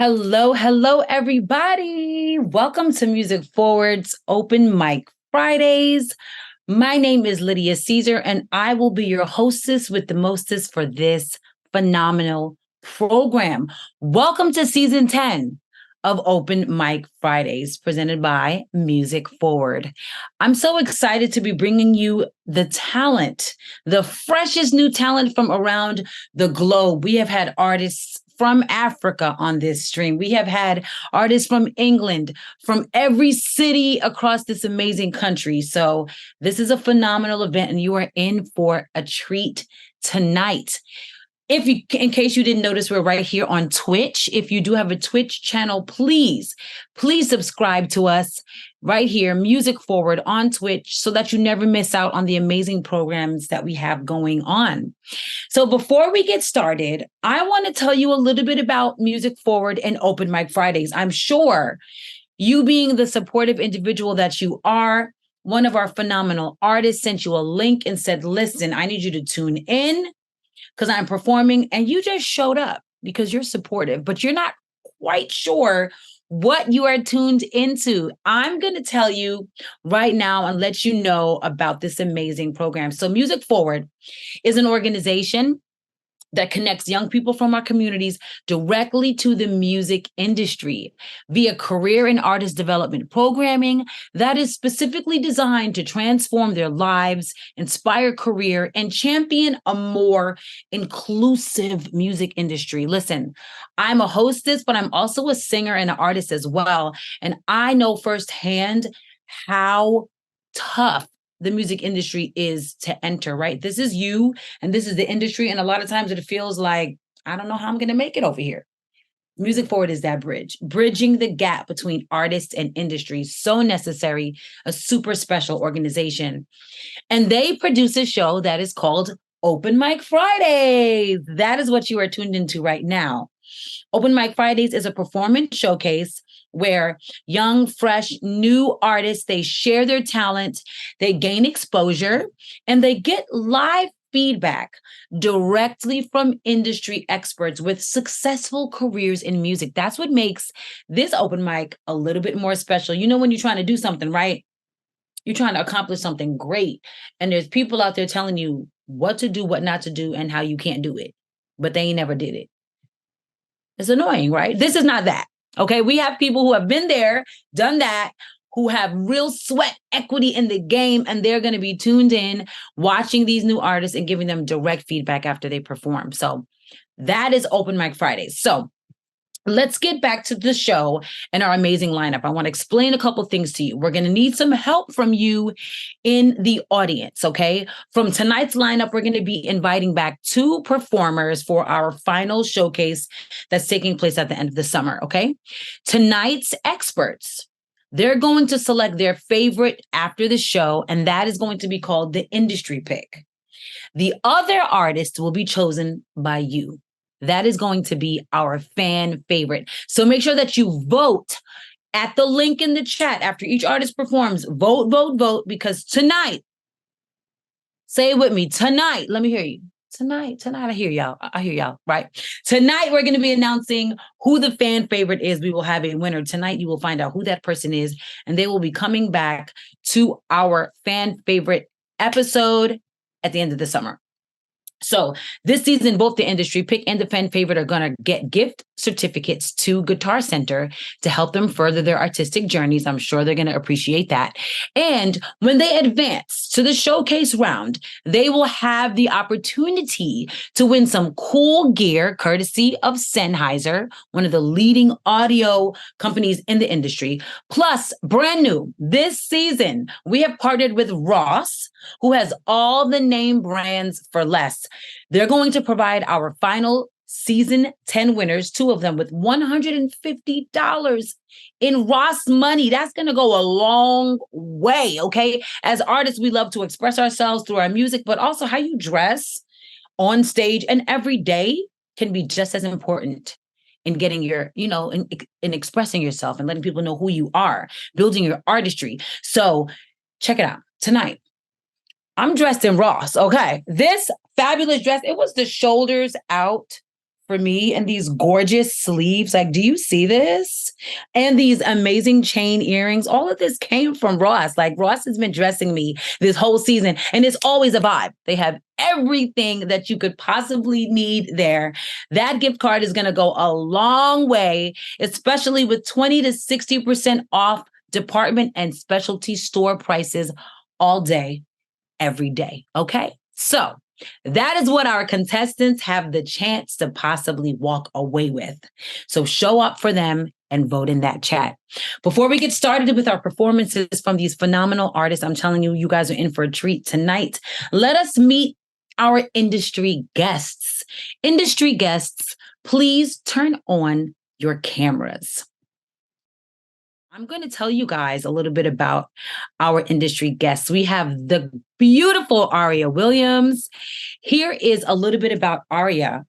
Hello, hello, everybody. Welcome to Music Forward's Open Mic Fridays. My name is Lydia Caesar, and I will be your hostess with the mostest for this phenomenal program. Welcome to season 10 of Open Mic Fridays, presented by Music Forward. I'm so excited to be bringing you the talent, the freshest new talent from around the globe. We have had artists from Africa on this stream. We have had artists from England, from every city across this amazing country. So this is a phenomenal event, and you are in for a treat tonight. In case you didn't notice, we're right here on Twitch. If you do have a Twitch channel, please subscribe to us right here, Music Forward on Twitch, so that you never miss out on the amazing programs that we have going on. So before we get started, I want to tell you a little bit about Music Forward and Open Mic Fridays. I'm sure you, being the supportive individual that you are, one of our phenomenal artists sent you a link and said, listen, I need you to tune in because I'm performing, and you just showed up because you're supportive, but you're not quite sure what you are tuned into. I'm going to tell you right now and let you know about this amazing program. So Music Forward is an organization that connects young people from our communities directly to the music industry via career and artist development programming that is specifically designed to transform their lives, inspire career, and champion a more inclusive music industry. Listen, I'm a hostess, but I'm also a singer and an artist as well. And I know firsthand how tough the music industry is to enter, right? This is you and this is the industry. And a lot of times it feels like, I don't know how I'm going to make it over here. Music Forward is that bridge, bridging the gap between artists and industry. So necessary, a super special organization. And they produce a show that is called Open Mic Fridays. That is what you are tuned into right now. Open Mic Fridays is a performance showcase where young, fresh, new artists, they share their talent, they gain exposure, and they get live feedback directly from industry experts with successful careers in music. That's what makes this open mic a little bit more special. You know, when you're trying to do something, right? You're trying to accomplish something great, and there's people out there telling you what to do, what not to do, and how you can't do it, but they ain't never did it. It's annoying, right? This is not that. Okay. We have people who have been there, done that, who have real sweat equity in the game, and they're going to be tuned in, watching these new artists and giving them direct feedback after they perform. So that is Open Mic Fridays. So let's get back to the show and our amazing lineup. I want to explain a couple things to you. We're going to need some help from you in the audience, okay? From tonight's lineup, we're going to be inviting back 2 performers for our final showcase that's taking place at the end of the summer, okay? Tonight's experts, they're going to select their favorite after the show, and that is going to be called the industry pick. The other artist will be chosen by you. That is going to be our fan favorite. So make sure that you vote at the link in the chat after each artist performs. Vote, vote, vote, because tonight, say it with me, tonight, let me hear you. Tonight, I hear y'all, right? Tonight, we're going to be announcing who the fan favorite is. We will have a winner. Tonight, you will find out who that person is, and they will be coming back to our fan favorite episode at the end of the summer. So this season, both the industry pick and the fan favorite are going to get gift certificates to Guitar Center to help them further their artistic journeys. I'm sure they're going to appreciate that. And when they advance to the showcase round, they will have the opportunity to win some cool gear courtesy of Sennheiser, one of the leading audio companies in the industry. Plus, brand new this season, we have partnered with Ross, who has all the name brands for less. They're going to provide our final season 10 winners, 2 of them with $150 in Ross money. That's going to go a long way, okay? As artists, we love to express ourselves through our music, but also how you dress on stage and every day can be just as important in getting your, in expressing yourself and letting people know who you are, building your artistry. So check it out. Tonight, I'm dressed in Ross, okay? This fabulous dress, it was the shoulders out for me and these gorgeous sleeves. Like, do you see this? And these amazing chain earrings. All of this came from Ross. Like, Ross has been dressing me this whole season, and it's always a vibe. They have everything that you could possibly need there. That gift card is going to go a long way, especially with 20 to 60% off department and specialty store prices all day, every day. Okay. So that is what our contestants have the chance to possibly walk away with. So show up for them and vote in that chat. Before we get started with our performances from these phenomenal artists, I'm telling you, you guys are in for a treat tonight. Let us meet our industry guests. Industry guests, please turn on your cameras. I'm going to tell you guys a little bit about our industry guests. We have the beautiful Aria Williams. Here is a little bit about Aria.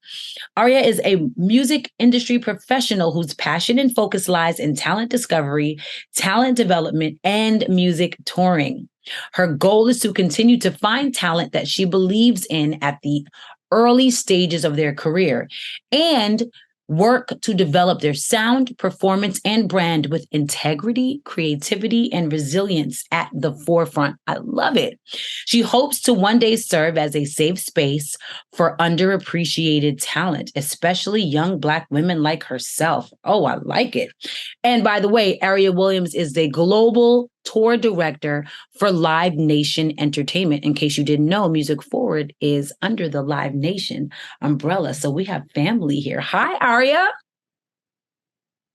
Aria is a music industry professional whose passion and focus lies in talent discovery, talent development, and music touring. Her goal is to continue to find talent that she believes in at the early stages of their career and work to develop their sound, performance, and brand with integrity, creativity, and resilience at the forefront. I love it. She hopes to one day serve as a safe space for underappreciated talent, especially young Black women like herself. Oh, I like it. And by the way, Aria Williams is the global tour director for Live Nation Entertainment. In case you didn't know, Music Forward is under the Live Nation umbrella. So we have family here. Hi, Aria.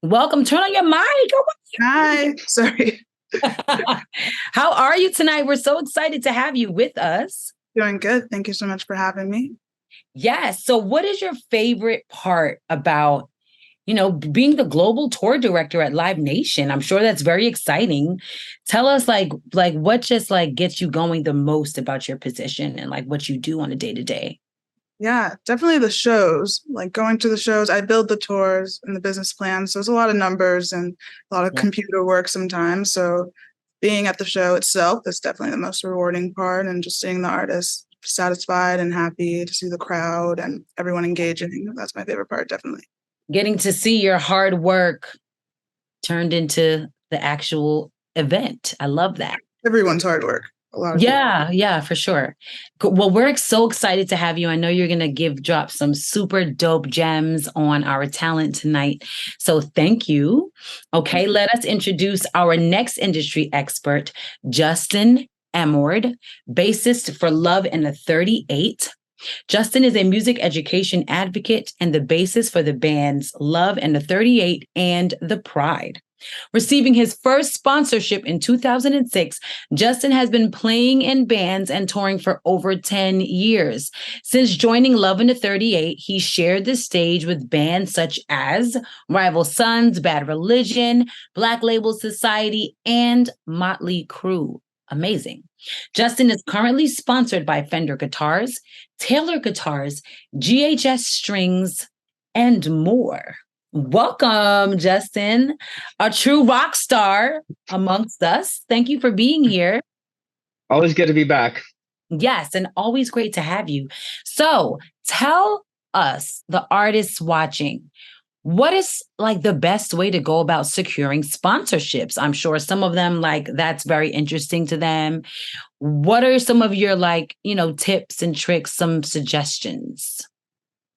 Welcome. Turn on your mic. Oh, hi. Sorry. How are you tonight? We're so excited to have you with us. Doing good. Thank you so much for having me. Yes. So what is your favorite part about being the global tour director at Live Nation? I'm sure that's very exciting. Tell us like what just like gets you going the most about your position and like what you do on a day-to-day. Yeah, definitely the shows, like going to the shows. I build the tours and the business plans. So there's a lot of numbers and a lot of computer work sometimes. So being at the show itself is definitely the most rewarding part, and just seeing the artists satisfied and happy, to see the crowd and everyone engaging. That's my favorite part, definitely. Getting to see your hard work turned into the actual event. I love that. Everyone's hard work. A lot of yeah, for sure. Well, we're so excited to have you. I know you're going to drop some super dope gems on our talent tonight. So thank you. Okay, let us introduce our next industry expert, Justin Amord, bassist for Love and the 38. Justin is a music education advocate and the bassist for the bands Love and the 38 and The Pride. Receiving his first sponsorship in 2006, Justin has been playing in bands and touring for over 10 years. Since joining Love and the 38, he shared the stage with bands such as Rival Sons, Bad Religion, Black Label Society, and Motley Crue. Amazing. Justin is currently sponsored by Fender Guitars, Taylor Guitars, GHS Strings, and more. Welcome, Justin, a true rock star amongst us. Thank you for being here. Always good to be back. Yes, and always great to have you. So tell us, the artists watching, what is like the best way to go about securing sponsorships? I'm sure some of them like that's very interesting to them. What are some of your tips and tricks, some suggestions?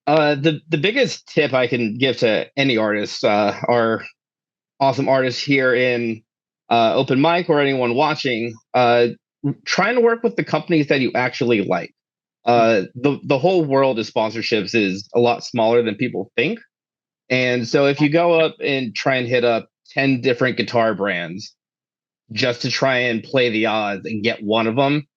The biggest tip I can give to any artist, our awesome artists here in Open Mic or anyone watching, trying to work with the companies that you actually like. The whole world of sponsorships is a lot smaller than people think. And so if you go up and try and hit up 10 different guitar brands just to try and play the odds and get one of them,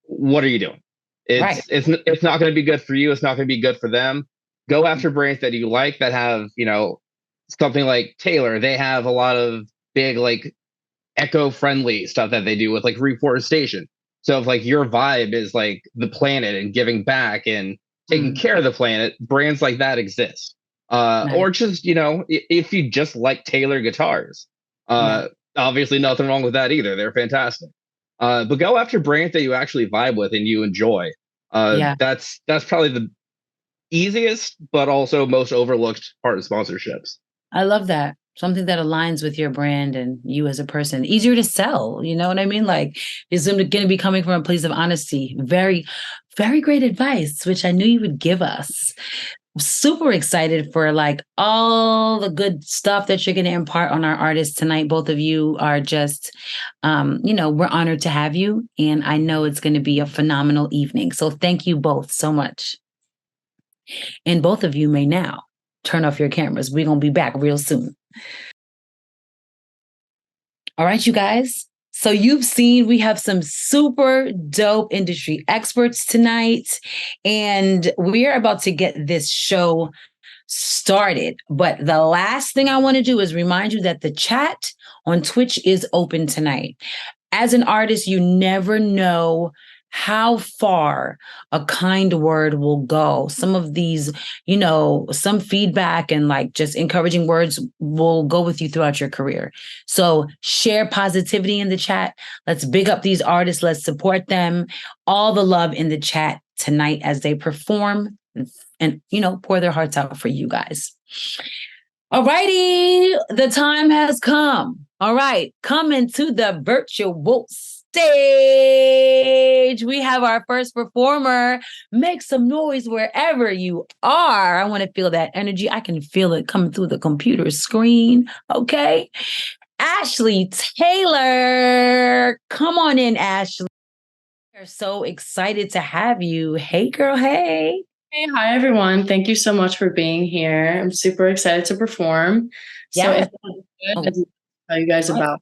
what are you doing? It's not going to be good for you. It's not going to be good for them. Go after brands that you like that have, something like Taylor. They have a lot of big, like eco-friendly stuff that they do with like reforestation. So if like your vibe is like the planet and giving back and taking care of the planet, brands like that exist. Nice. Or just, if you just like Taylor guitars, obviously nothing wrong with that either. They're fantastic. But go after brands that you actually vibe with and you enjoy. That's probably easiest, but also most overlooked part of sponsorships. I love that. Something that aligns with your brand and you as a person. Easier to sell. You know what I mean? Like, it's going to be coming from a place of honesty. Very, very great advice, which I knew you would give us. Super excited for like all the good stuff that you're going to impart on our artists tonight. Both of you are just, we're honored to have you. And I know it's going to be a phenomenal evening. So thank you both so much. And both of you may now turn off your cameras. We're going to be back real soon. All right, you guys. So you've seen we have some super dope industry experts tonight, and we're about to get this show started. But the last thing I want to do is remind you that the chat on Twitch is open tonight. As an artist, you never know how far a kind word will go. Some of these, some feedback and like just encouraging words will go with you throughout your career. So share positivity in the chat. Let's big up these artists. Let's support them. All the love in the chat tonight as they perform and pour their hearts out for you guys. All righty. The time has come. All right. Coming to the virtual stage. We have our first performer. Make some noise wherever you are. I want to feel that energy. I can feel it coming through the computer screen. Okay. Ashley Taylor. Come on in, Ashley. We're so excited to have you. Hey, girl. Hey. Hey, hi, everyone. Thank you so much for being here. I'm super excited to perform. Yeah. So if I'll tell you guys about.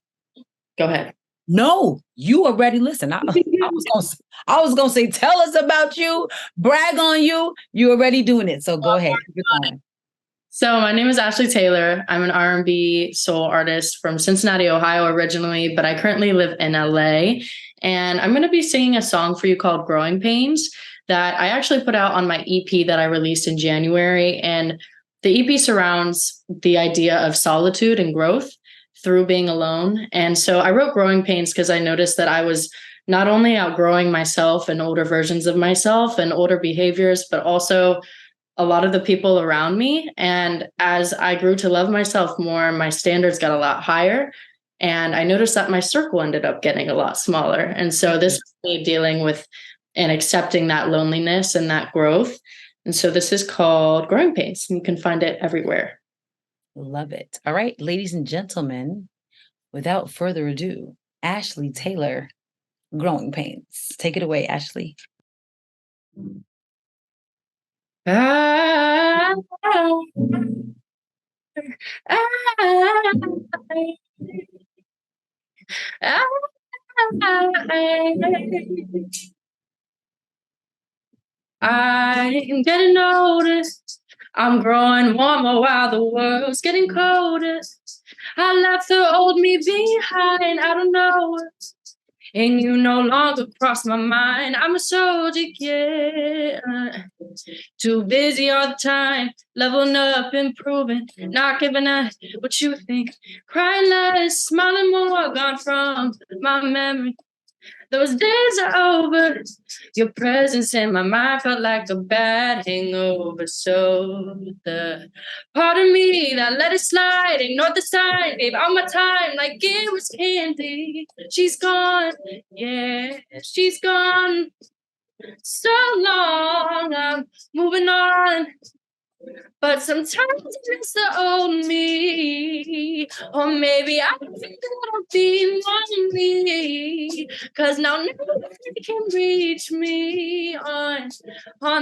Go ahead. No, you already listen. I was gonna say, tell us about you, brag on you. You already doing it. So go ahead. Keep it going. So my name is Ashley Taylor. I'm an R&B soul artist from Cincinnati, Ohio originally, but I currently live in LA. And I'm going to be singing a song for you called Growing Pains that I actually put out on my EP that I released in January. And the EP surrounds the idea of solitude and growth through being alone. And so I wrote Growing Pains because I noticed that I was not only outgrowing myself and older versions of myself and older behaviors, but also a lot of the people around me. And as I grew to love myself more, my standards got a lot higher. And I noticed that my circle ended up getting a lot smaller. And so this is me dealing with and accepting that loneliness and that growth. And so this is called Growing Pains. You can find it everywhere. Love it. All right, ladies and gentlemen, without further ado, Ashley Taylor, Growing Pains. Take it away, Ashley. I'm getting older. I'm growing warmer while the world's getting colder. I left the old me behind. I don't know. And you no longer cross my mind. I'm a soldier, yeah. Too busy all the time, leveling up, improving, not giving up what you think. Crying less, smiling more, gone from my memory. Those days are over. Your presence in my mind felt like a bad hangover. So the part of me that let it slide, ignored the sign, gave all my time like it was candy. She's gone, yeah, she's gone. So long, I'm moving on. But sometimes I miss the old me. Or maybe I think that I'll be lonely. Cause now nobody can reach me on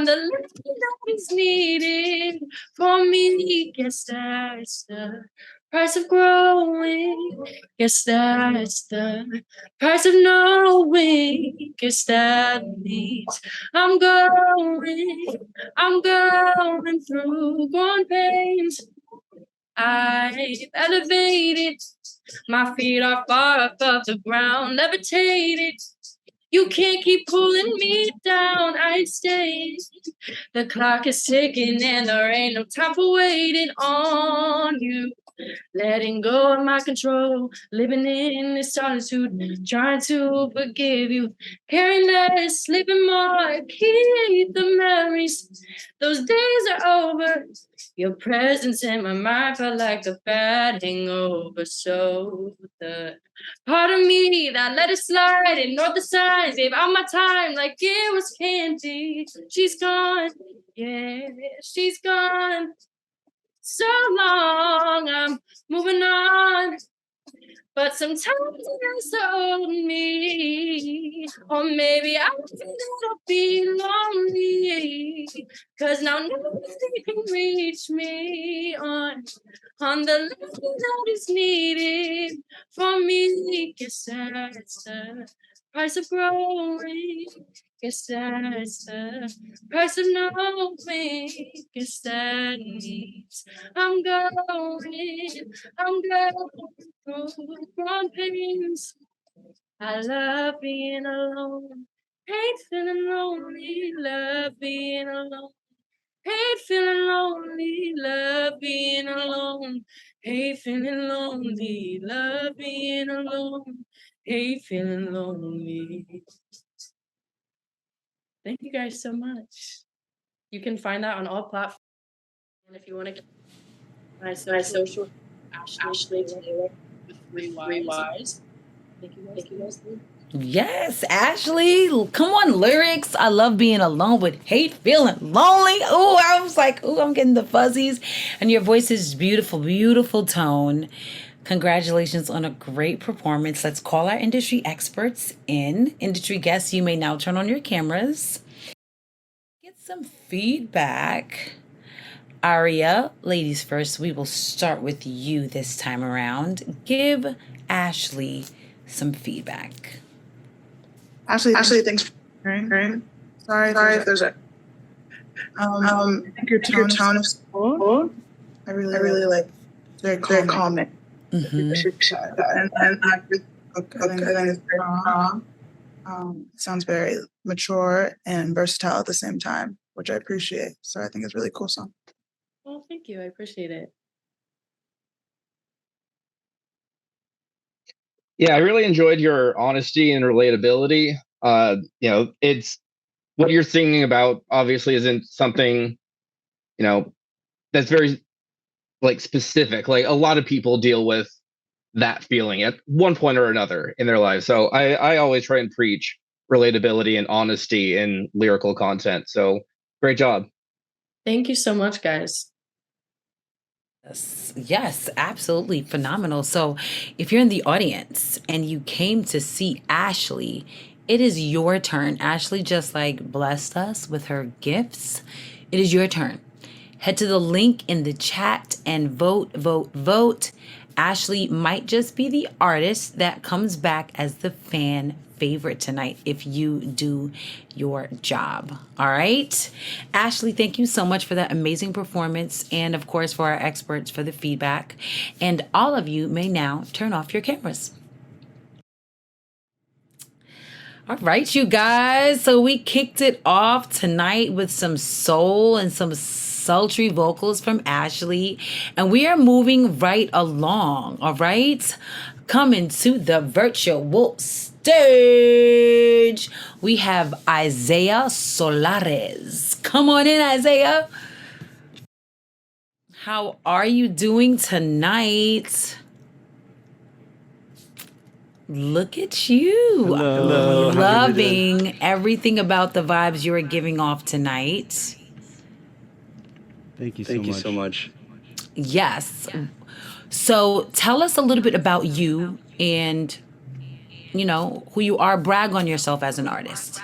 the level that is needed for me. Guess that's the price of growing. Guess that's the price of knowing. Guess that means I'm going through growing pains. I've elevated. My feet are far above the ground, levitated. You can't keep pulling me down. I ain't staying. The clock is ticking and there ain't no time for waiting on you. letting go of my control, living in this solitude, trying to forgive you, caring less, living more, keep the memories. Those days are over. Your presence in my mind felt like a bad hangover. So the part of me that let it slide, ignored the signs, gave out my time like it was candy. She's gone, yeah, she's gone. So long, I'm moving on. But sometimes it's old me. Or maybe I think I'll be lonely. Cause now nobody can reach me on the level that is needed for me. Guess that's the price of growing. Guess that's the price of knowing. Guess that means I'm going. I'm going through pains. I love being alone. Hate feeling lonely. Love being alone. Hate feeling lonely. Love being alone. Hate feeling lonely. Love being alone. Hate feeling lonely. Thank you guys so much. You can find that on all platforms. And if you want to get my social, Ashley Taylor with three Y's. Thank you guys. Yes, Ashley. Come on, lyrics. I love being alone with hate, feeling lonely. Oh, I was like, oh, I'm getting the fuzzies. And your voice is beautiful, beautiful tone. Congratulations on a great performance. Let's call our industry experts in. Industry guests, you may now turn on your cameras. Get some feedback. Aria, ladies first, we will start with you this time around. Give Ashley some feedback. Ashley, thanks for hearing. Sorry if there's a. I think your tone is cool. I really like. Very calming. Mm-hmm. And I think it's very calm. Sounds very mature and versatile at the same time, which I appreciate. So I think it's a really cool song. Well, thank you. I appreciate it. Yeah, I really enjoyed your honesty and relatability. It's what you're singing about obviously isn't something, that's very like specific. Like a lot of people deal with that feeling at one point or another in their lives. So I always try and preach relatability and honesty in lyrical content. So great job. Thank you so much, guys. Yes, absolutely phenomenal. So, if you're in the audience and you came to see Ashley, it is your turn. Ashley just like blessed us with her gifts. It is your turn. Head to the link in the chat and vote. Ashley might just be the artist that comes back as the fan favorite tonight if you do your job. All right. Ashley, thank you so much for that amazing performance. And of course, for our experts for the feedback. And all of you may now turn off your cameras. All right, you guys. So we kicked it off tonight with some soul and some sultry vocals from Ashley. And we are moving right along. All right. Coming to the virtual stage, we have Isaiah Solares. Come on in, Isaiah. How are you doing tonight? Look at you. Hello. Loving everything about the vibes you are giving off tonight. Thank you so much. Yes. So tell us a little bit about you and, who you are. Brag on yourself as an artist.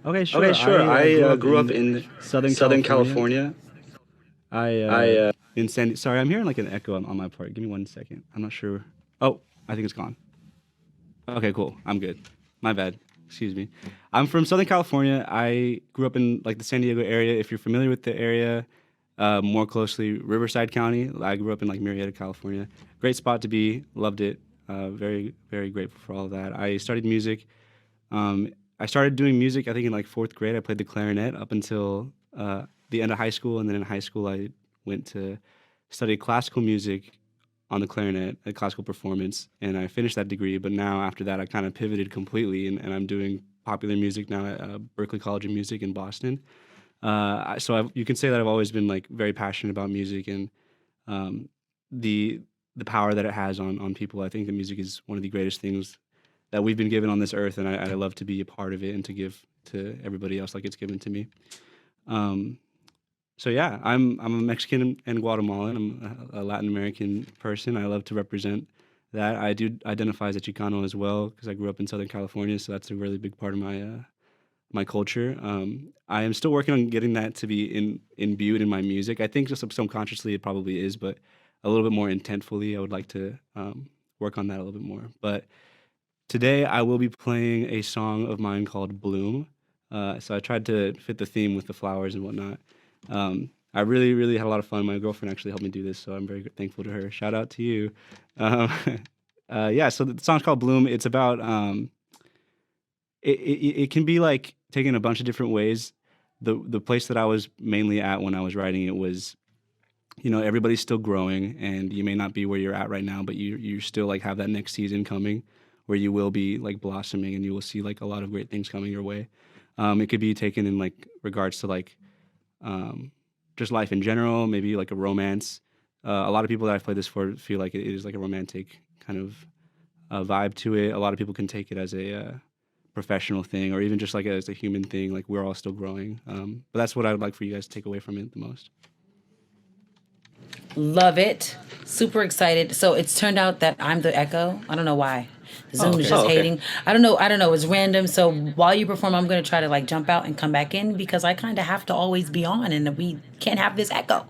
Okay, sure. I grew up in Southern California. In San. Sorry, I'm hearing like an echo on my part. Give me 1 second. I'm not sure. Oh, I think it's gone. Okay, cool. I'm good. My bad. Excuse me. I'm from Southern California. I grew up in like the San Diego area. If you're familiar with the area, more closely Riverside County. I grew up in like Murrieta, California. Great spot to be. Loved it. Very, very grateful for all of that. I studied music. I started doing music, I think, in like 4th grade. I played the clarinet up until the end of high school. And then in high school, I went to studied classical music on the clarinet, a classical performance, and I finished that degree. But now after that, I kind of pivoted completely, and I'm doing popular music now at Berklee College of Music in Boston. You can say that I've always been like very passionate about music and the power that it has on people. I think that music is one of the greatest things that we've been given on this earth, and I love to be a part of it and to give to everybody else like it's given to me. So yeah, I'm a Mexican and Guatemalan. I'm a Latin American person. I love to represent that. I do identify as a Chicano as well because I grew up in Southern California, so that's a really big part of my culture. I am still working on getting that to be imbued in my music. I think just subconsciously it probably is, but a little bit more intentfully, I would like to work on that a little bit more. But today I will be playing a song of mine called Bloom. So I tried to fit the theme with the flowers and whatnot. I really, really had a lot of fun. My girlfriend actually helped me do this, so I'm very thankful to her. Shout out to you. Yeah, so the song's called Bloom. It's about, it can be like taken a bunch of different ways. The place that I was mainly at when I was writing it was, everybody's still growing, and you may not be where you're at right now, but you still like have that next season coming where you will be like blossoming and you will see like a lot of great things coming your way. It could be taken in like regards to like just life in general, maybe like a romance. A lot of people that I've played this for feel like it is like a romantic kind of vibe to it. A lot of people can take it as a professional thing or even just like as a human thing, like we're all still growing. But that's what I would like for you guys to take away from it the most. Love it. Super excited. So it's turned out that I'm the echo. I don't know why. Zoom is just hating. I don't know. It's random. So while you perform, I'm going to try to like jump out and come back in because I kind of have to always be on and we can't have this echo.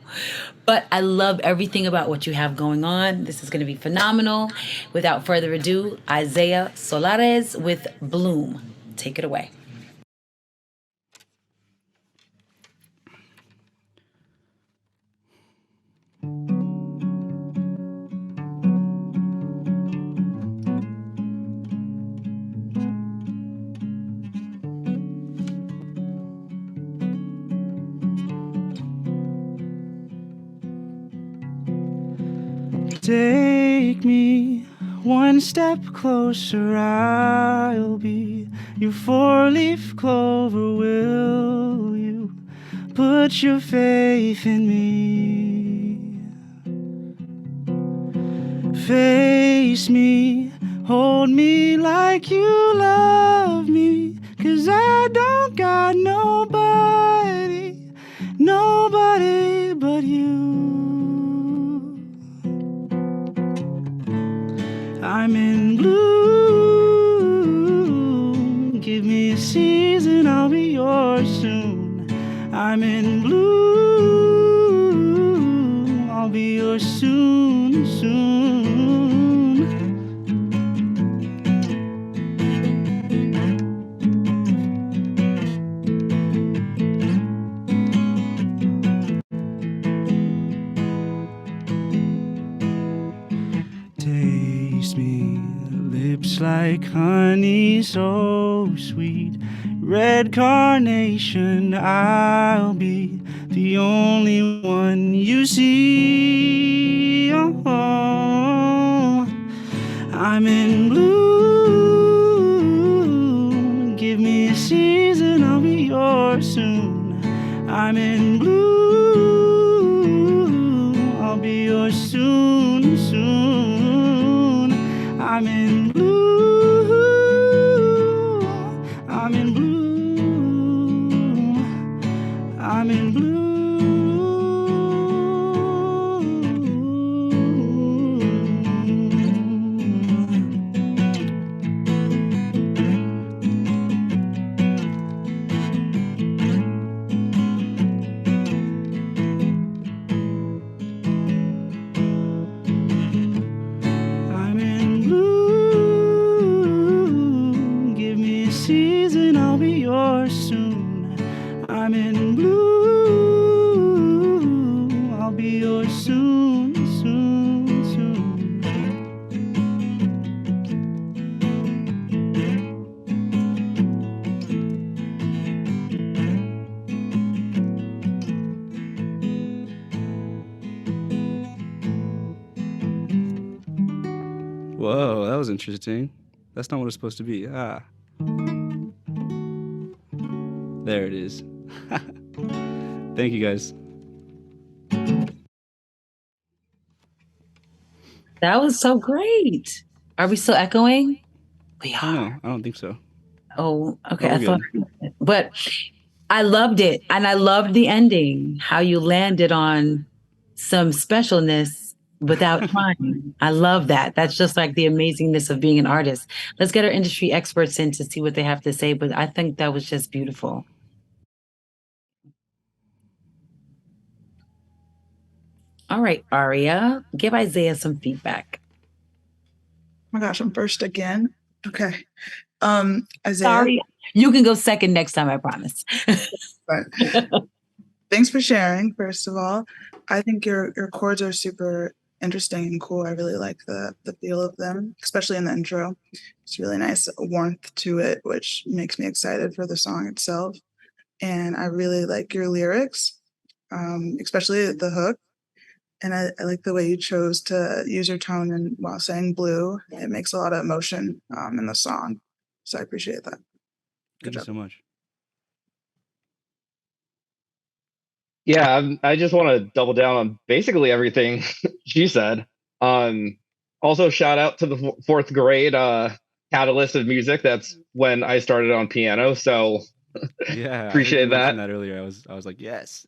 But I love everything about what you have going on. This is going to be phenomenal. Without further ado, Isaiah Solares with Bloom. Take it away. Take me one step closer, I'll be your four-leaf clover. Will you put your faith in me? Face me, hold me like you love me, 'cause I don't got nobody but you. I'm in bloom. Give me a season, I'll be yours soon. I'm in bloom. I'll be yours soon, soon. Taste me, lips like honey so sweet. Red carnation, I'll be the only one you see. Oh, I'm in bloom. Give me a season, I'll be yours soon. I'm in bloom. I'll be yours soon, soon. I'm in bloom. I'm in bloom. I'm in bloom. I'm in bloom. Give me a season, I'll be yours soon. I'm in bloom. I'll be yours soon, soon, soon. Whoa, that was interesting. That's not what it's supposed to be. Ah. There it is. Thank you, guys. That was so great. Are we still echoing? We I don't are. know. I don't think so. Oh, okay. Oh, I we're thought, good. but I loved it. And I loved the ending, how you landed on some specialness without trying. I love that. That's just like the amazingness of being an artist. Let's get our industry experts in to see what they have to say. But I think that was just beautiful. All right, Aria, give Isaiah some feedback. Oh my gosh, I'm first again. Okay. Isaiah. Sorry, you can go second next time, I promise. Thanks for sharing, first of all. I think your chords are super interesting and cool. I really like the feel of them, especially in the intro. It's really nice warmth to it, which makes me excited for the song itself. And I really like your lyrics, especially the hook. And I like the way you chose to use your tone and while saying blue. It makes a lot of emotion in the song. So I appreciate that. Thank you so much. Yeah, I just want to double down on basically everything she said. Also, shout out to the fourth grade catalyst of music. That's when I started on piano. So yeah, appreciate that. That earlier. I was like, yes.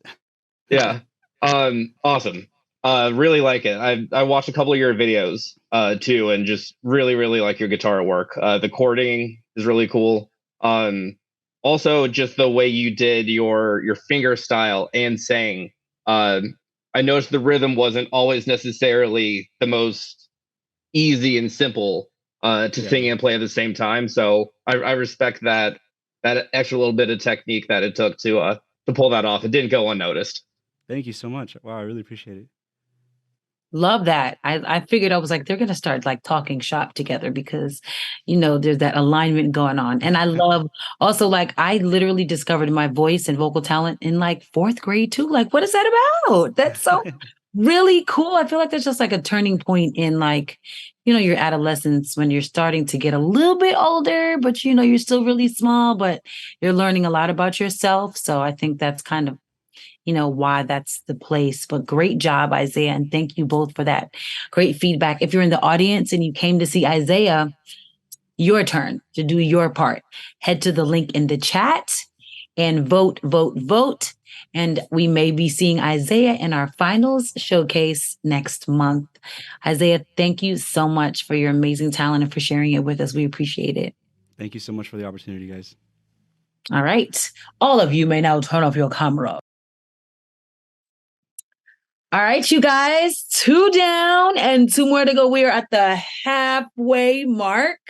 Yeah. Awesome. Really like it. I watched a couple of your videos too, and just really like your guitar work. The chording is really cool. Also just the way you did your finger style and sang. I noticed the rhythm wasn't always necessarily the most easy and simple to sing and play at the same time. So I respect that extra little bit of technique that it took to pull that off. It didn't go unnoticed. Thank you so much. Wow, I really appreciate it. Love that. I figured I was like, they're going to start like talking shop together because, you know, there's that alignment going on. And I love also like I literally discovered my voice and vocal talent in like fourth grade too. Like, what is that about? That's so really cool. I feel like there's just like a turning point in like, you know, your adolescence when you're starting to get a little bit older, but you know, you're still really small, but you're learning a lot about yourself. So I think that's kind of, you know, why that's the place. But great job, Isaiah. And thank you both for that great feedback. If you're in the audience and you came to see Isaiah, your turn to do your part. Head to the link in the chat and vote. And we may be seeing Isaiah in our finals showcase next month. Isaiah, thank you so much for your amazing talent and for sharing it with us. We appreciate it. Thank you so much for the opportunity, guys. All right. All of you may now turn off your camera. All right, you guys, 2 down and 2 more to go. We are at the halfway mark.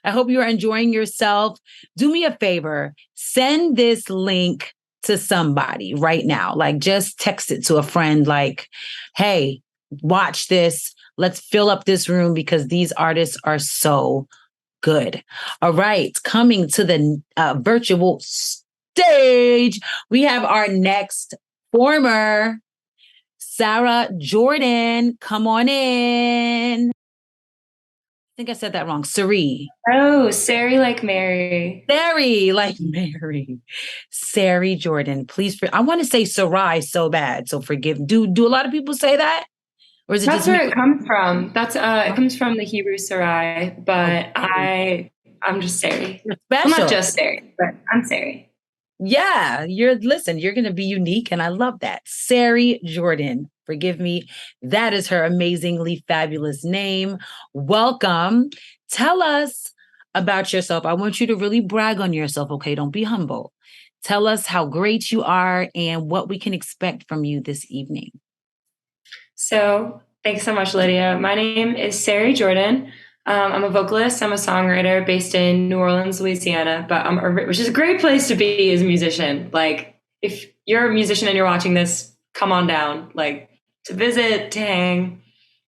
I hope you are enjoying yourself. Do me a favor, send this link to somebody right now. Like just text it to a friend like, hey, watch this. Let's fill up this room because these artists are so good. All right, coming to the virtual stage, we have our next performer. Sarah Jordan, come on in. I think I said that wrong. Sari. Oh, Sari like Mary. Sari like Mary. Sari Jordan, please. I want to say Sarai so bad, so forgive. Do a lot of people say that? Or is it That's just where me? it comes from. That's it comes from the Hebrew Sarai, but I'm just Sari. Special. I'm not just Sari, but I'm Sari. Yeah, you're going to be unique. And I love that. Sari Jordan, forgive me. That is her amazingly fabulous name. Welcome. Tell us about yourself. I want you to really brag on yourself. Okay. Don't be humble. Tell us how great you are and what we can expect from you this evening. So thanks so much, Lydia. My name is Sari Jordan. I'm a vocalist. I'm a songwriter based in New Orleans, Louisiana, which is a great place to be as a musician. Like, if you're a musician and you're watching this, come on down. Like, to visit, to hang,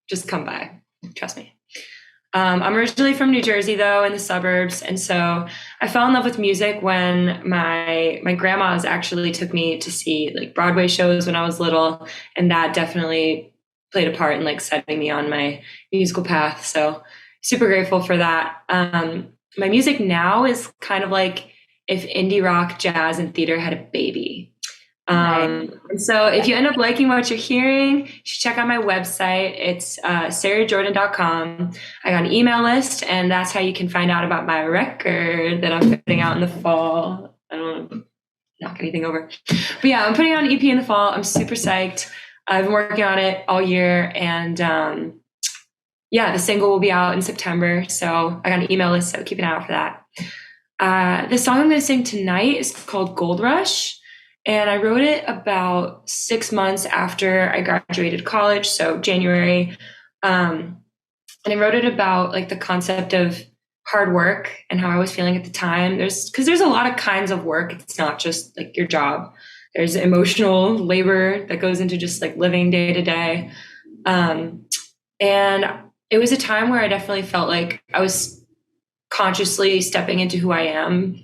just come by. Trust me. I'm originally from New Jersey, though, in the suburbs. And so I fell in love with music when my grandmas actually took me to see like Broadway shows when I was little. And that definitely played a part in like setting me on my musical path. So super grateful for that. My music now is kind of like if indie rock, jazz, and theater had a baby. And so if you end up liking what you're hearing, you should check out my website. It's sarahjordan.com. I got an email list, and that's how you can find out about my record that I'm putting out in the fall. I don't want to knock anything over. But yeah, I'm putting out an EP in the fall. I'm super psyched. I've been working on it all year, and the single will be out in September. So I got an email list, so keep an eye out for that. The song I'm going to sing tonight is called Gold Rush. And I wrote it about 6 months after I graduated college, so January. And I wrote it about like the concept of hard work and how I was feeling at the time. There's a lot of kinds of work. It's not just like your job. There's emotional labor that goes into just like living day to day. And it was a time where I definitely felt like I was consciously stepping into who I am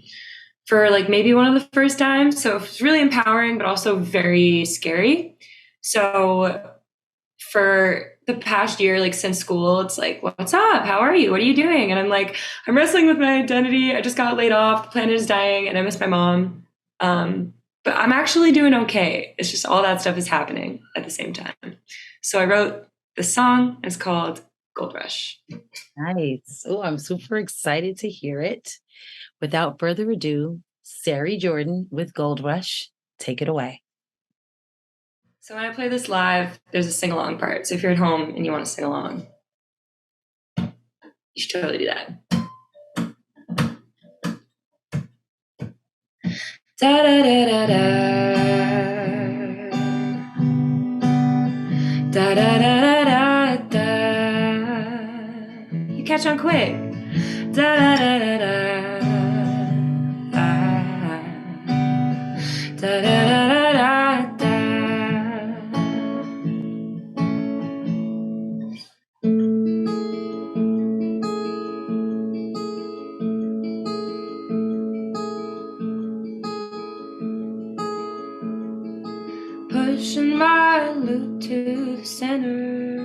for like maybe one of the first times. So it was really empowering, but also very scary. So for the past year, like since school, it's like, what's up? How are you? What are you doing? And I'm like, I'm wrestling with my identity. I just got laid off. The planet is dying and I miss my mom. But I'm actually doing okay. It's just all that stuff is happening at the same time. So I wrote this song. It's called Gold Rush. Nice. Oh, I'm super excited to hear it. Without further ado, Sarah Jordan with Gold Rush. Take it away. So when I play this live, there's a sing-along part. So if you're at home and you want to sing along, you should totally do that. Da da da da da. Da da da da da. You catch on quick. Da da da da da. Da da da da da. Pushing my loop to the center,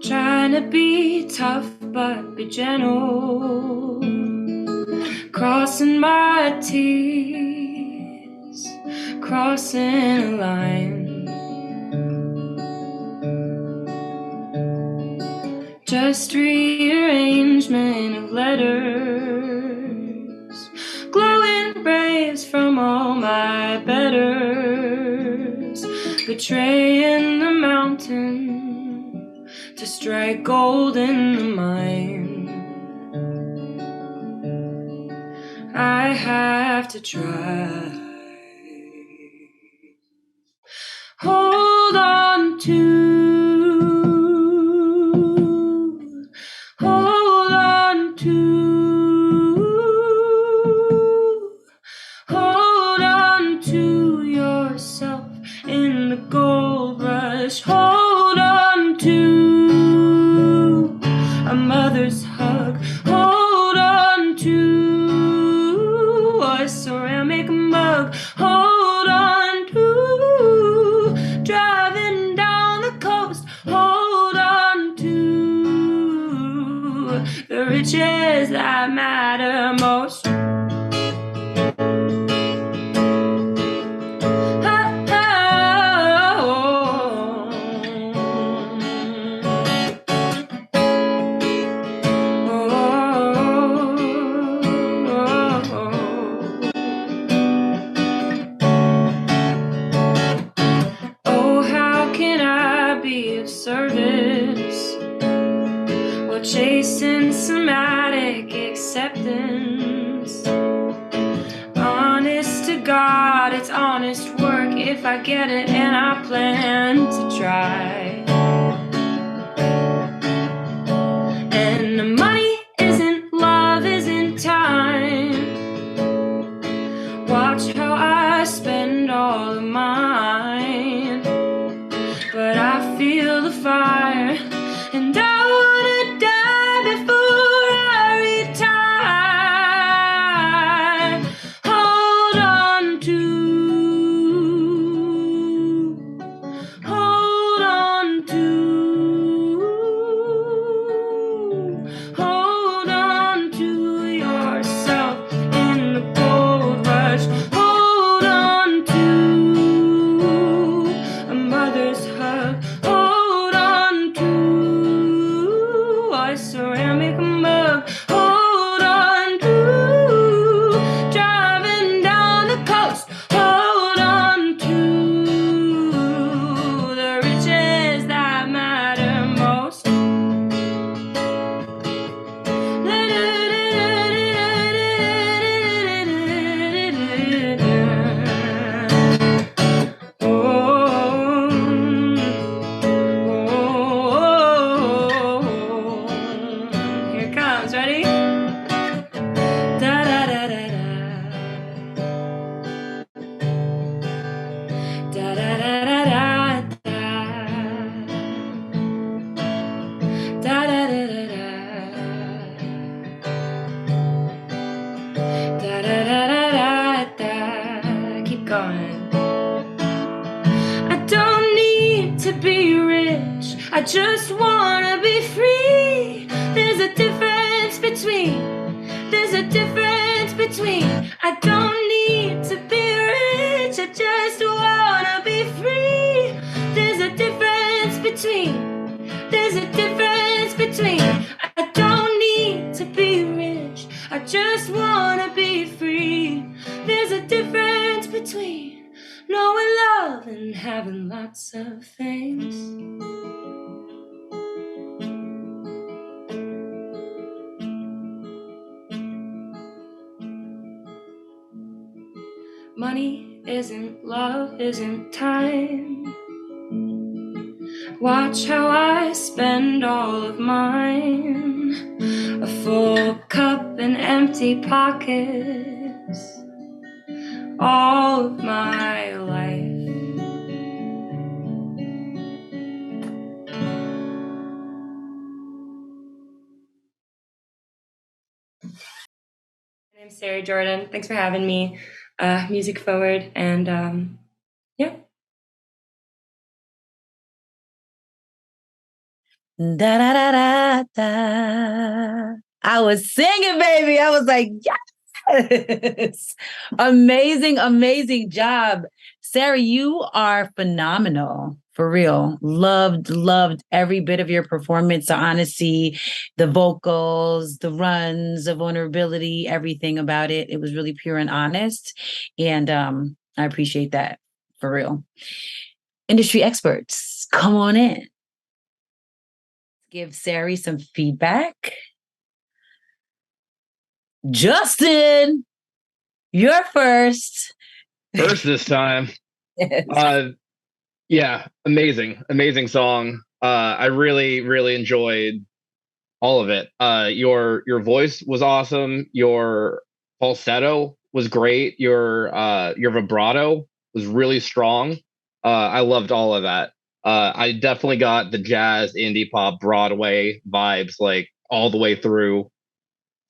trying to be tough but be gentle, crossing my T's, crossing a line. Just rearrangement of letters, glowing rays from all my betters, betraying the mountain to strike gold in the mine. I have to try. Hold on to. Hold on to. Hold on to yourself in the gold rush. Hold on to a mother's hug. Hold on to a ceramic mug. Hold on to driving down the coast. Hold on to the riches that matter most. Chasing somatic acceptance. Honest to God, it's honest work if I get it, and I plan to try. And the money isn't love, isn't time. Watch how I spend all of mine. But I feel the fire, and I wanna die before I retire. Hold on to. Hold on to. I just wanna be free. There's a difference between. I don't need to be rich. I just wanna be free. There's a difference between. I don't need to be rich. I just wanna be free. There's a difference between knowing love and having lots of things. Money isn't love, isn't time. Watch how I spend all of mine. A full cup and empty pockets. All of my life. My name's Sarah Jordan. Thanks for having me. Music Forward, and yeah. Da da da da da. I was singing, baby. I was like, yes. Amazing job. Sarah, you are phenomenal. For real. Loved every bit of your performance, the honesty, the vocals, the runs, the vulnerability, everything about it. It was really pure and honest. And I appreciate that, for real. Industry experts, come on in. Give Sari some feedback. Justin, you're first. First this time. Yes. Yeah, amazing song. I really enjoyed all of it. Your voice was awesome. Your falsetto was great. Your vibrato was really strong. I loved all of that. I definitely got the jazz, indie pop, Broadway vibes like all the way through.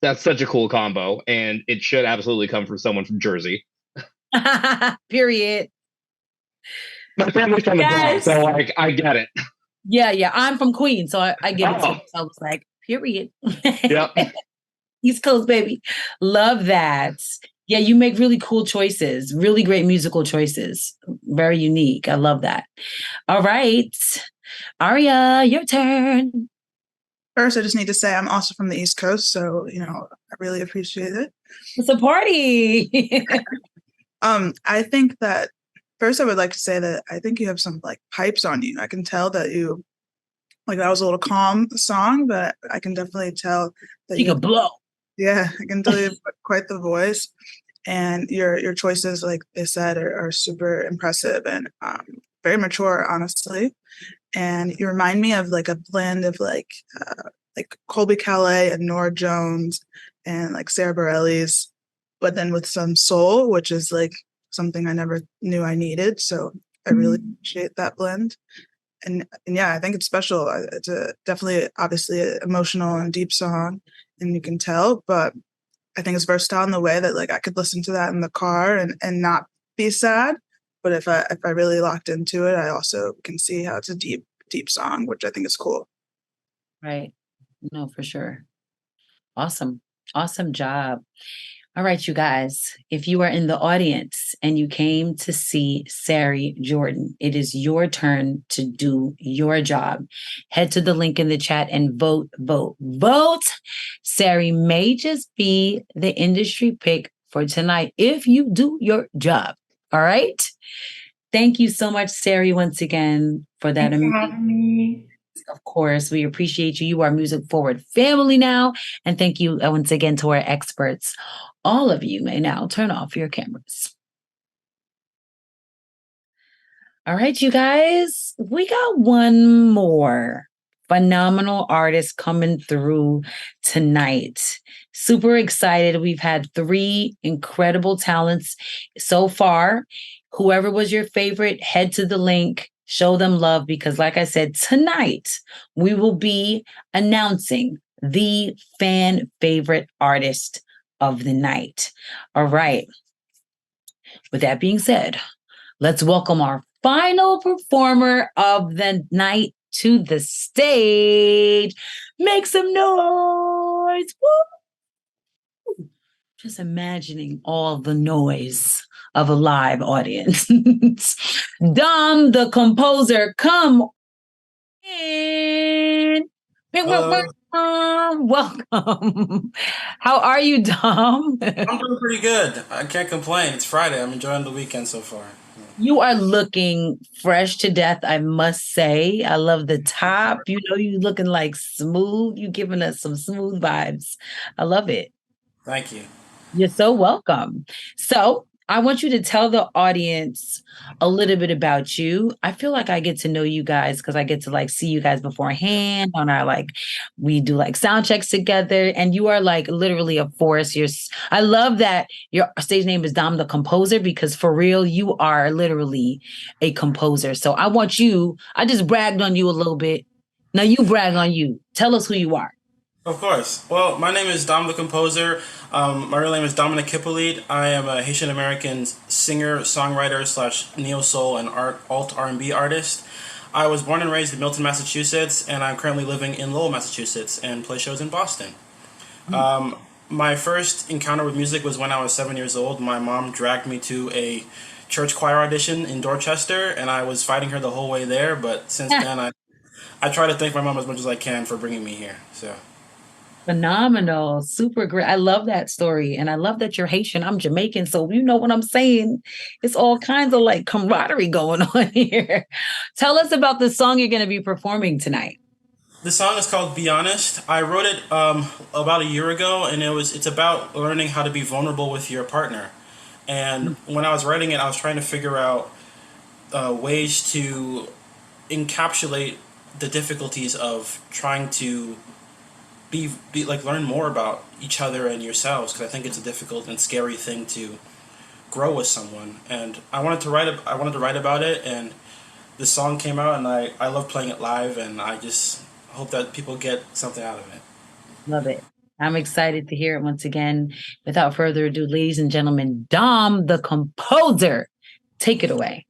That's such a cool combo, and it should absolutely come from someone from Jersey. Period. My family's from the Bronx, so like I get it. Yeah. I'm from Queens, so I get it too. So I was like, period. Yep. East Coast, baby. Love that. Yeah, you make really cool choices, really great musical choices. Very unique. I love that. All right. Aria, your turn. First, I just need to say I'm also from the East Coast, so I really appreciate it. It's a party. I think that first I would like to say that I think you have some like pipes on you. I can tell that you that was a little calm song, but I can definitely tell that you can blow. Yeah, I can tell you have quite the voice, and your choices, like they said, are super impressive and very mature, honestly. And you remind me of like a blend of like Colby Calais and Norah Jones and like Sarah Bareilles, but then with some soul, which is like something I never knew I needed. So I really appreciate that blend. And yeah, I think it's special. It's definitely, obviously, an emotional and deep song, and you can tell. But I think it's versatile in the way that like I could listen to that in the car and not be sad. But if I really locked into it, I also can see how it's a deep song, which I think is cool. Right. No, for sure. Awesome job. All right, you guys, if you are in the audience and you came to see Sari Jordan, it is your turn to do your job. Head to the link in the chat and vote. Sari may just be the industry pick for tonight if you do your job. All right. Thank you so much, Sari, once again for that. Thanks for having me. Of course, we appreciate you. You are Music Forward family now. And thank you once again to our experts. All of you may now turn off your cameras. All right, you guys, we got one more phenomenal artist coming through tonight. Super excited. We've had 3 incredible talents so far. Whoever was your favorite, head to the link, show them love, because like I said, tonight we will be announcing the fan favorite artist of the night. All right. With that being said, let's welcome our final performer of the night to the stage. Make some noise. Woo! Just imagining all the noise of a live audience. Dom, the composer, come in. Welcome. How are you, Dom? I'm doing pretty good. I can't complain. It's Friday. I'm enjoying the weekend so far. You are looking fresh to death, I must say. I love the top. You looking like smooth. You giving us some smooth vibes. I love it. Thank you. You're so welcome. So I want you to tell the audience a little bit about you. I feel like I get to know you guys because I get to see you guys beforehand on our we do sound checks together, and you are literally a force. I love that your stage name is Dom the Composer, because for real, you are literally a composer. So I just bragged on you a little bit. Now you brag on you. Tell us who you are. Of course. Well, my name is Dom the Composer. My real name is Dominic Hippolyte. I am a Haitian American singer, songwriter / neo soul and alt R&B artist. I was born and raised in Milton, Massachusetts, and I'm currently living in Lowell, Massachusetts, and play shows in Boston. My first encounter with music was when I was 7 years old. My mom dragged me to a church choir audition in Dorchester, and I was fighting her the whole way there. But since then, I try to thank my mom as much as I can for bringing me here. So. Phenomenal. Super great. I love that story. And I love that you're Haitian. I'm Jamaican. So you know what I'm saying? It's all kinds of camaraderie going on here. Tell us about the song you're going to be performing tonight. The song is called Be Honest. I wrote it about a year ago, and it's about learning how to be vulnerable with your partner. And when I was writing it, I was trying to figure out ways to encapsulate the difficulties of trying to learn more about each other and yourselves, because I think it's a difficult and scary thing to grow with someone. And I wanted to write about it, and the song came out, and I love playing it live, and I just hope that people get something out of it. Love it. I'm excited to hear it once again. Without further ado, ladies and gentlemen, Dom the Composer, take it away.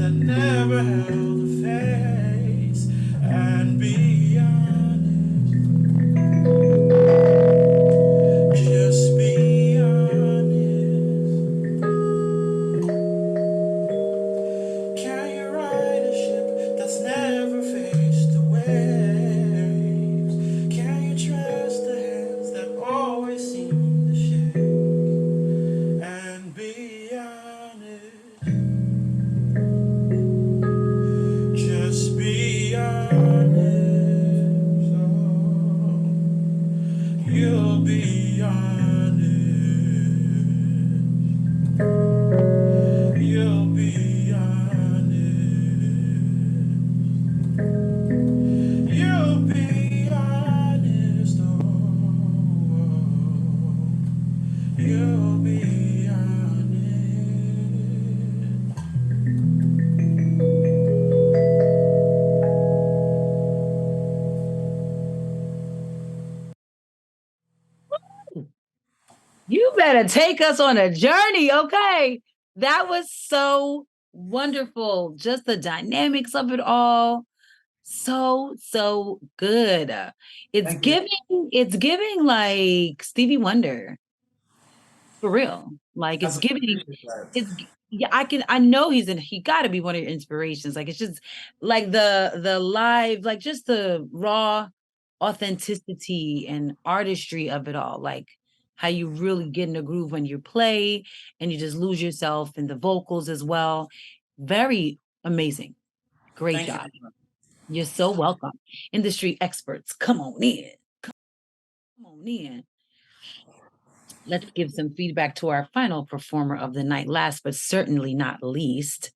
Never held a face and beyond. be honest. Oh, you'll be honest. You'll be honest. You'll be honest. Oh, you'll be honest. You better take us on a journey, okay? That was so wonderful. Just the dynamics of it all. So good. It's Thank you. giving like Stevie Wonder. For real. Like it's I giving appreciate that. yeah, I know he gotta be one of your inspirations. Like it's just like the live, like just the raw authenticity and artistry of it all. Like how you really get in a groove when you play and you just lose yourself in the vocals as well. Very amazing. Great Thank you. job. You're so welcome. Industry experts, come on in. Come on in. Let's give some feedback to our final performer of the night, last but certainly not least.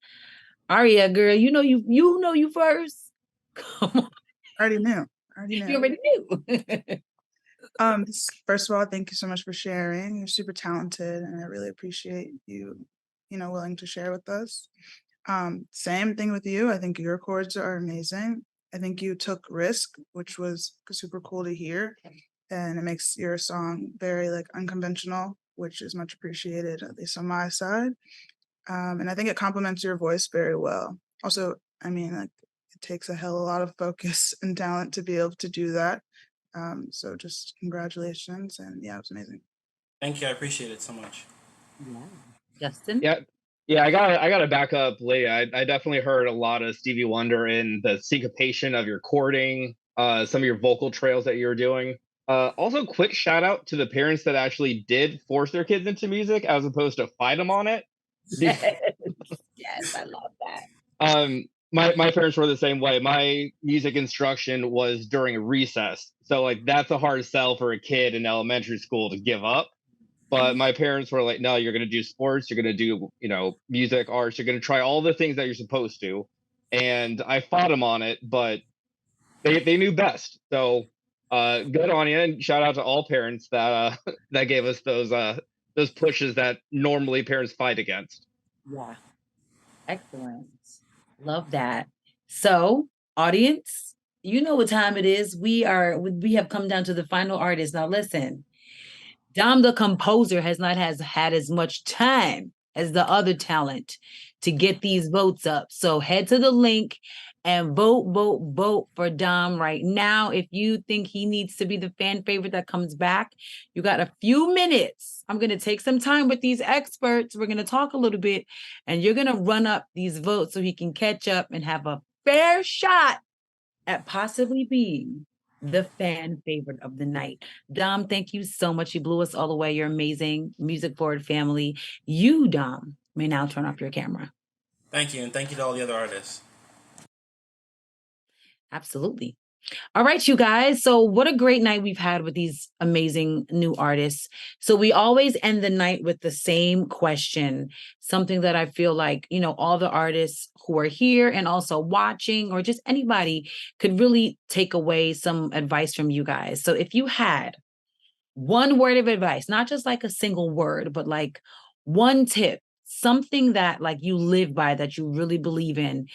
Aria, girl, you know you first. Come on. Already knew. You already knew. First of all, thank you so much for sharing. You're super talented, and I really appreciate you, willing to share with us. Same thing with you. I think your chords are amazing. I think you took risk, which was super cool to hear, and it makes your song very like unconventional, which is much appreciated, at least on my side. And I think it complements your voice very well. Also, I mean, like it takes a hell of a lot of focus and talent to be able to do that. So just congratulations, and yeah, it was amazing. Thank you. I appreciate it so much. Yeah. Justin? Yeah. Yeah, I gotta back up Leah. I definitely heard a lot of Stevie Wonder in the syncopation of your chording, some of your vocal trails that you were doing. Also, quick shout out to the parents that actually did force their kids into music as opposed to fight them on it. Yes, yes, I love that. My parents were the same way. My music instruction was during recess, so like that's a hard sell for a kid in elementary school to give up. But my parents were like, no, you're going to do sports, you're going to do, music, arts, you're going to try all the things that you're supposed to. And I fought them on it, but they knew best. So good on you, and shout out to all parents that that gave us those pushes that normally parents fight against. Yeah. Excellent. Love that. So, audience, you know what time it is. We have come down to the final artist. Now listen. Dom the composer has not had as much time as the other talent to get these votes up. So head to the link and vote for Dom right now. If you think he needs to be the fan favorite that comes back, you got a few minutes. I'm going to take some time with these experts. We're going to talk a little bit, and you're going to run up these votes so he can catch up and have a fair shot at possibly being the fan favorite of the night. Dom, thank you so much. You blew us all away. You're amazing. Music Forward family. You, Dom, may now turn off your camera. Thank you, and thank you to all the other artists. Absolutely. All right, you guys. So what a great night we've had with these amazing new artists. So we always end the night with the same question, something that I feel like, all the artists who are here and also watching, or just anybody, could really take away some advice from you guys. So if you had one word of advice, not just like a single word, but like one tip, something that like you live by, that you really believe in,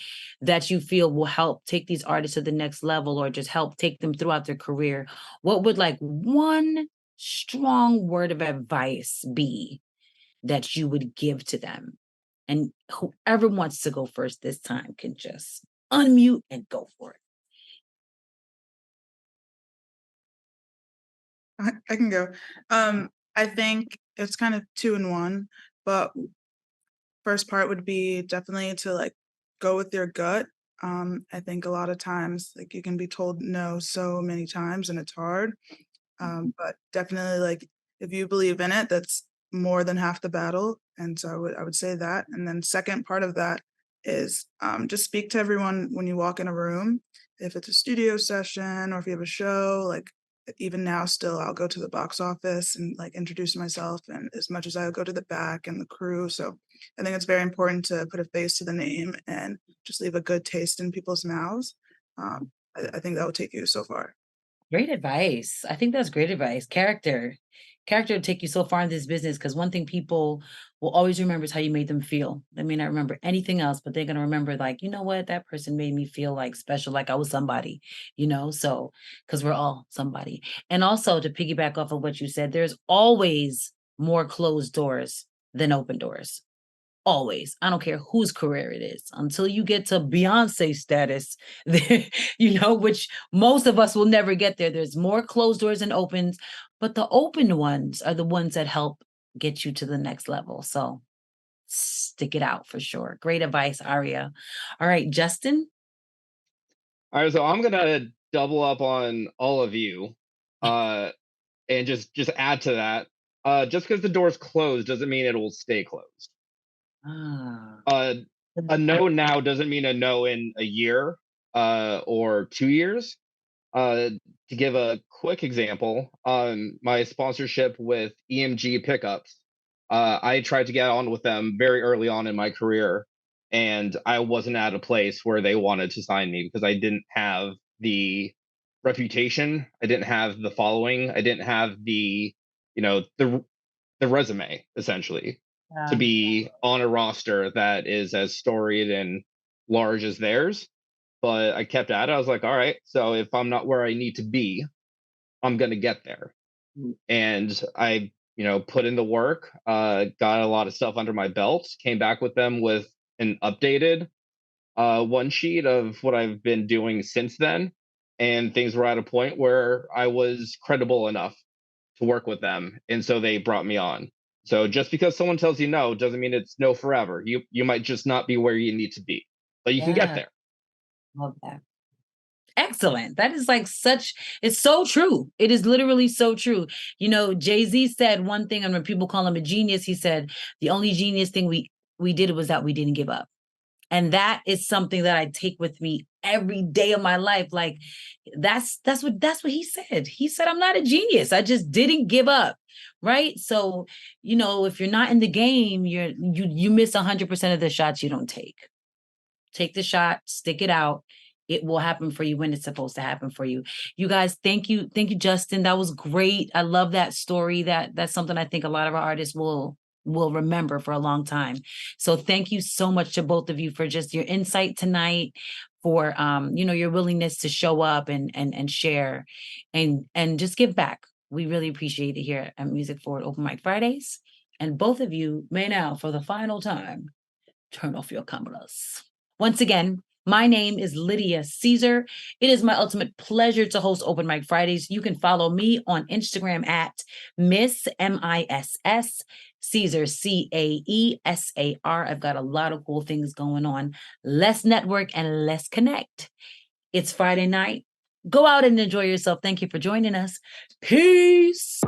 that you feel will help take these artists to the next level or just help take them throughout their career, what would like one strong word of advice be that you would give to them? And whoever wants to go first this time can just unmute and go for it. I can go. I think it's kind of 2 in 1, but first part would be definitely to like go with your gut. I think a lot of times like you can be told no so many times and it's hard. But definitely like if you believe in it, that's more than half the battle. And so I would say that. And then second part of that is just speak to everyone when you walk in a room. If it's a studio session or if you have a show, like even now still I'll go to the box office and like introduce myself, and as much as I go to the back and the crew. So I think it's very important to put a face to the name and just leave a good taste in people's mouths. I think that will take you so far. Great advice. I think that's great advice. Character will take you so far in this business, because one thing people will always remember is how you made them feel. They may not remember anything else, but they're going to remember, like, you know what, that person made me feel like special, like I was somebody, so because we're all somebody. And also, to piggyback off of what you said, there's always more closed doors than open doors. Always. I don't care whose career it is, until you get to Beyonce status, which most of us will never get there. There's more closed doors than opens, but the open ones are the ones that help get you to the next level. So stick it out for sure. Great advice, Aria. All right, Justin. All right, so I'm gonna double up on all of you, and just add to that. Just because the door's closed doesn't mean it will stay closed. A no now doesn't mean a no in a year or 2 years. To give a quick example, my sponsorship with EMG Pickups, I tried to get on with them very early on in my career, and I wasn't at a place where they wanted to sign me because I didn't have the reputation, I didn't have the following, I didn't have the resume, essentially, to be on a roster that is as storied and large as theirs. But I kept at it. I was like, all right, so if I'm not where I need to be, I'm going to get there. And I, put in the work, got a lot of stuff under my belt, came back with them with an updated one sheet of what I've been doing since then. And things were at a point where I was credible enough to work with them. And so they brought me on. So just because someone tells you no doesn't mean it's no forever. You might just not be where you need to be, but you can get there. Love that. Excellent. That is it's so true. It is literally so true. Jay-Z said one thing, and when people call him a genius, he said the only genius thing we did was that we didn't give up. And that is something that I take with me every day of my life. Like that's what he said. He said, I'm not a genius. I just didn't give up. Right. So, if you're not in the game, you miss 100% of the shots you don't take. Take the shot, stick it out. It will happen for you when it's supposed to happen for you. You guys, thank you. Thank you, Justin. That was great. I love that story. That's something I think a lot of our artists will remember for a long time. So thank you so much to both of you for just your insight tonight, for your willingness to show up and share and just give back. We really appreciate it here at Music Forward Open Mic Fridays. And both of you may now, for the final time, turn off your cameras. Once again, my name is Lydia Caesar. It is my ultimate pleasure to host Open Mic Fridays. You can follow me on Instagram at Miss MISS Caesar, CAESAR. I've got a lot of cool things going on. Let's network and let's connect. It's Friday night. Go out and enjoy yourself. Thank you for joining us. Peace.